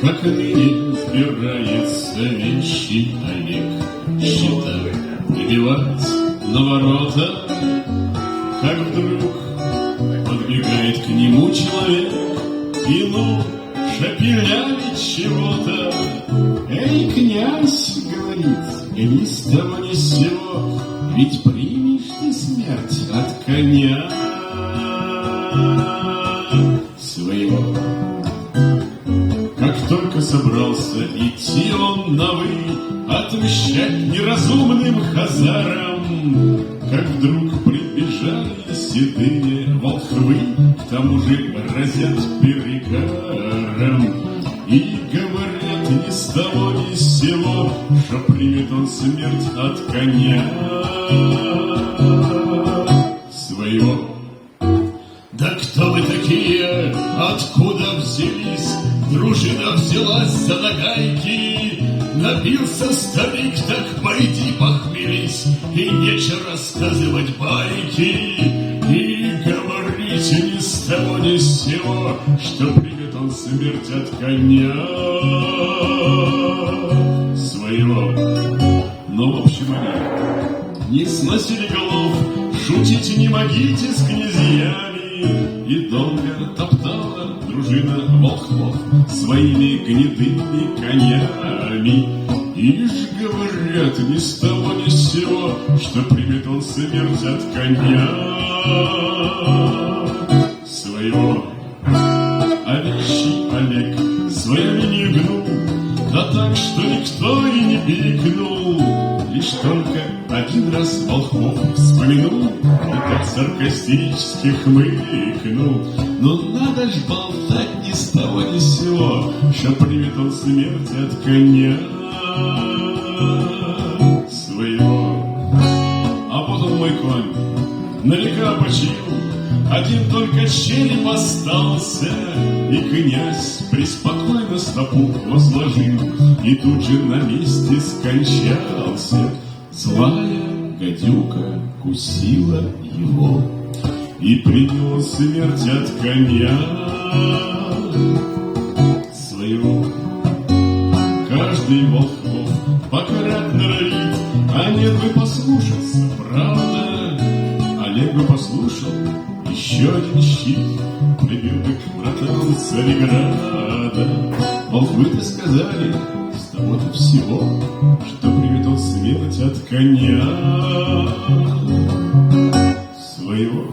Как ныне сбирается вещи Олег, считая, набивать на ворота, как вдруг подбегает к нему человек и, ну, шепелявит чего-то. «Эй, князь, — говорит, — ни с того ни с сего, ведь примешь ты смерть от коня своего». Как только собрался идти он на «вы», отмщать неразумным хазарам, как вдруг прибежали седые волхвы, к тому же разят перегаром, и говорят ни с того ни с сего, что примет он смерть от коня своего. «Да кто вы такие? Откуда взялись? Дружина взялась за нагайки. Напился старик, так пойди похмелись, и нечего рассказывать байки. И говорите ни с того ни с сего, что примет он смерть от коня своего». Но в общем они не сносили голов, шутите не могите с князьями, и долго топтала дружина волхвов своими гнедыми конями. И ж говорят ни с того ни с сего, что примет он смерть от коня своего. А вещи Олег своими не гнул, да так, что никто и не пикнул. Лишь только один раз волхвов вспомянул, и так саркастически хмыкнул. Ну надо ж болтать ни с того ни с сего, что примет он смерть от коня своего. А вот он, мой конь, на века почил, один только череп остался, и князь преспокойно стопу возложил, и тут же на месте скончался. Злая гадюка кусила его, и принял смерть от коня своего. Каждый волхвов покарать норовит, а нет бы послушаться, правда. Олег бы послушал, еще один щит прибил бы к вратам Цареграда. Волхвы-то сказали с того-то всего, что примет он смерть от коня своего.